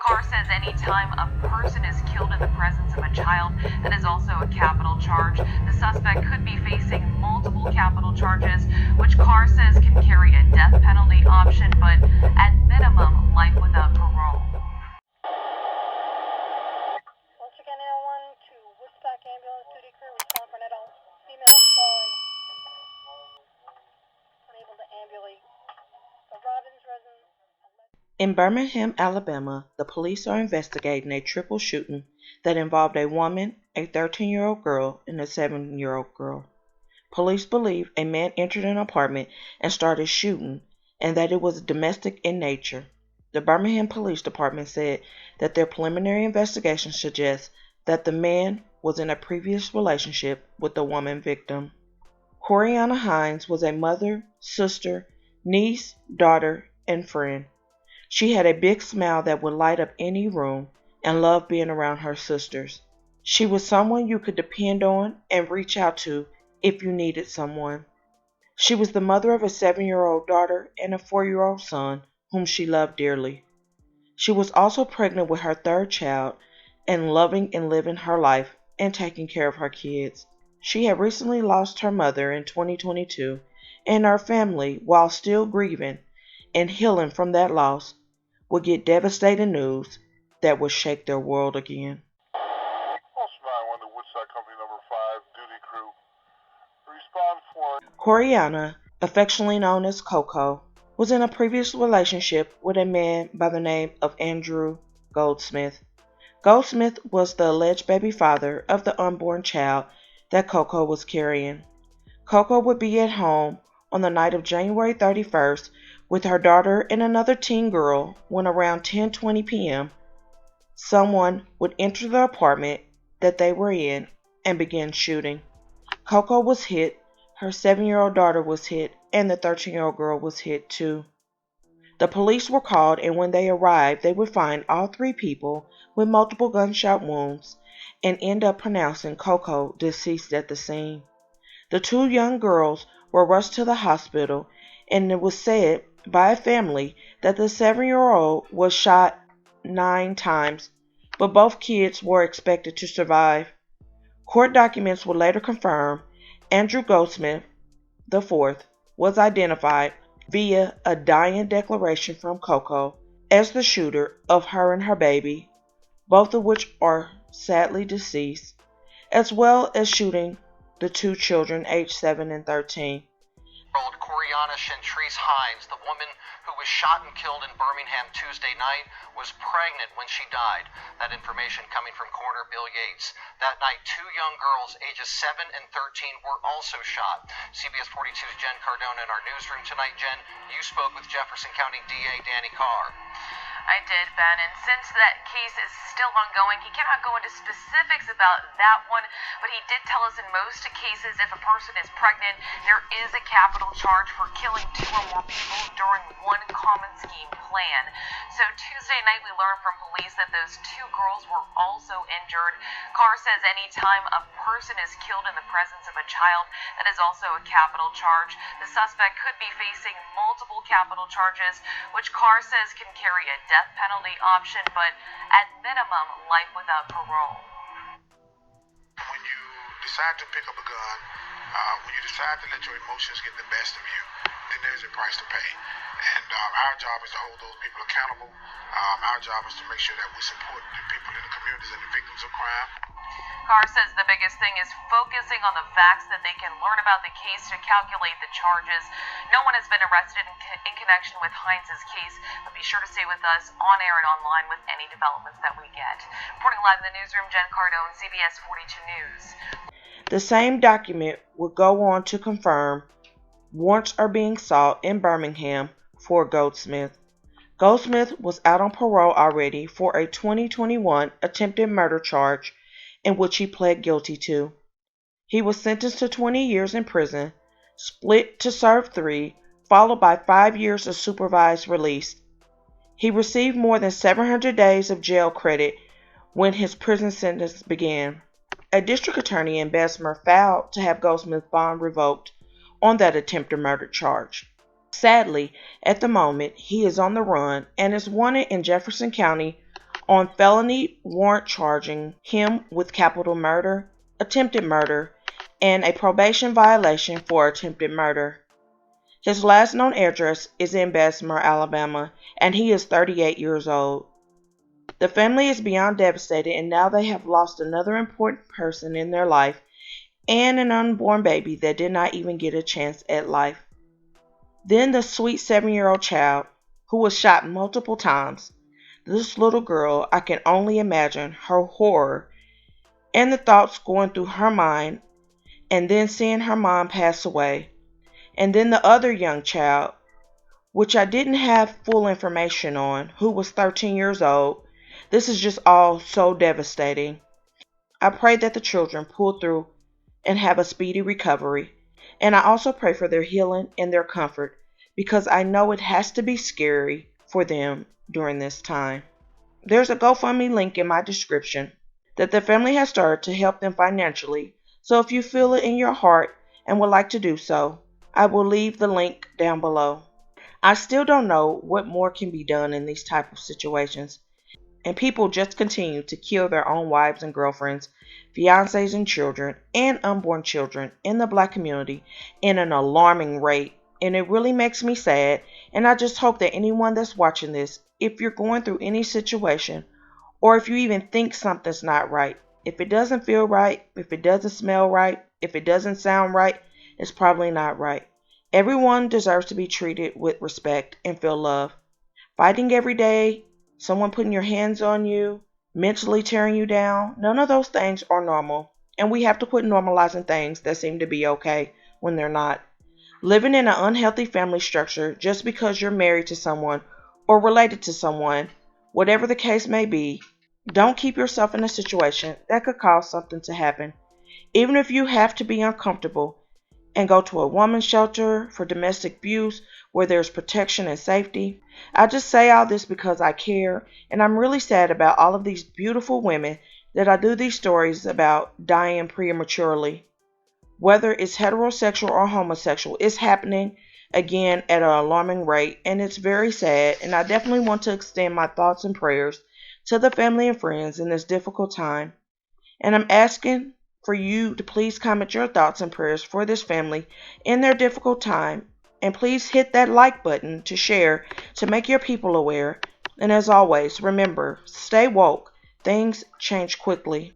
Carr says anytime a person is killed in the presence of a child, that is also a capital charge. The suspect could be facing multiple capital charges, which Carr says can carry a death penalty option, but at minimum, life without parole. Once again, L1 to Woodstock Ambulance Duty Crew, respond for an adult female fallen, unable to ambulate. The Robbins resident. In Birmingham, Alabama, the police are investigating a triple shooting that involved a woman, a 13-year-old girl, and a 7-year-old girl. Police believe a man entered an apartment and started shooting, and that it was domestic in nature. The Birmingham Police Department said that their preliminary investigation suggests that the man was in a previous relationship with the woman victim. Corieonna Hines was a mother, sister, niece, daughter, and friend. She had a big smile that would light up any room and loved being around her sisters. She was someone you could depend on and reach out to if you needed someone. She was the mother of a 7-year-old daughter and a 4-year-old son whom she loved dearly. She was also pregnant with her third child and loving and living her life and taking care of her kids. She had recently lost her mother in 2022, and her family, while still grieving and healing from that loss, would get devastating news that would shake their world again. Woodstock Company number 5, duty crew. Respond for... Corieonna, affectionately known as Coco, was in a previous relationship with a man by the name of Andrew Goldsmith. Goldsmith was the alleged baby father of the unborn child that Coco was carrying. Coco would be at home on the night of January 31st with her daughter and another teen girl when around 10:20 p.m. someone would enter the apartment that they were in and begin shooting. Coco was hit, her 7-year-old daughter was hit, and the 13-year-old girl was hit too. The police were called, and when they arrived, they would find all 3 people with multiple gunshot wounds and end up pronouncing Coco deceased at the scene. The 2 young girls were rushed to the hospital, and it was said by a family that the 7-year-old was shot 9 times, but both kids were expected to survive. Court documents would later confirm Andrew Goldsmith IV was identified via a dying declaration from Coco as the shooter of her and her baby, both of which are sadly deceased, as well as shooting the 2 children aged 7 and 13. Corieonna Hines, the woman who was shot and killed in Birmingham Tuesday night, was pregnant when she died. That information coming from Coroner Bill Yates. That night, 2 young girls, ages 7 and 13, were also shot. CBS 42's Jen Cardona in our newsroom tonight. Jen, you spoke with Jefferson County DA Danny Carr. I did, Ben, and since that case is still ongoing, he cannot go into specifics about that one, but he did tell us in most cases if a person is pregnant, there is a capital charge for killing 2 or more people during one common scheme plan. So Tuesday night we learned from police that those 2 girls were also injured. Carr says anytime a person is killed in the presence of a child, that is also a capital charge. The suspect could be facing multiple capital charges, which Carr says can carry a death penalty option, but at minimum, life without parole. When you decide to pick up a gun, when you decide to let your emotions get the best of you, then there's a price to pay. And our job is to hold those people accountable. Our job is to make sure that we support the people in the communities and the victims of crime. Carr says the biggest thing is focusing on the facts that they can learn about the case to calculate the charges. No one has been arrested in connection with Hines' case, but be sure to stay with us on air and online with any developments that we get. Reporting live in the newsroom, Jen Cardone, CBS 42 News. The same document would go on to confirm warrants are being sought in Birmingham for Goldsmith. Goldsmith was out on parole already for a 2021 attempted murder charge in which he pled guilty to. He was sentenced to 20 years in prison, split to serve 3, followed by 5 years of supervised release. He received more than 700 days of jail credit when his prison sentence began. A district attorney in Bessemer filed to have Goldsmith's bond revoked on that attempted murder charge. Sadly, at the moment, he is on the run and is wanted in Jefferson County on felony warrant charging him with capital murder, attempted murder, and a probation violation for attempted murder. His last known address is in Bessemer, Alabama, and he is 38 years old. The family is beyond devastated, and now they have lost another important person in their life and an unborn baby that did not even get a chance at life. Then the sweet 7-year-old child who was shot multiple times. This little girl, I can only imagine her horror and the thoughts going through her mind, and then seeing her mom pass away. And then the other young child, which I didn't have full information on, who was 13 years old. This is just all so devastating. I pray that the children pull through and have a speedy recovery. And I also pray for their healing and their comfort, because I know it has to be scary for them during this time. There's a GoFundMe link in my description that the family has started to help them financially. So if you feel it in your heart and would like to do so, I will leave the link down below. I still don't know what more can be done in these type of situations. And people just continue to kill their own wives and girlfriends, fiancés and children, and unborn children in the Black community in an alarming rate. And it really makes me sad. And I just hope that anyone that's watching this, if you're going through any situation, or if you even think something's not right, if it doesn't feel right, if it doesn't smell right, if it doesn't sound right, it's probably not right. Everyone deserves to be treated with respect and feel love. Fighting every day, someone putting your hands on you, mentally tearing you down, none of those things are normal. And we have to quit normalizing things that seem to be okay when they're not. Living in an unhealthy family structure just because you're married to someone or related to someone, whatever the case may be, don't keep yourself in a situation that could cause something to happen. Even if you have to be uncomfortable and go to a woman's shelter for domestic abuse where there's protection and safety. I just say all this because I care, and I'm really sad about all of these beautiful women that I do these stories about dying prematurely. Whether it's heterosexual or homosexual, it's happening again at an alarming rate, and it's very sad, and I definitely want to extend my thoughts and prayers to the family and friends in this difficult time. And I'm asking for you to please comment your thoughts and prayers for this family in their difficult time. And please hit that like button to share to make your people aware. And as always, remember, stay woke. Things change quickly.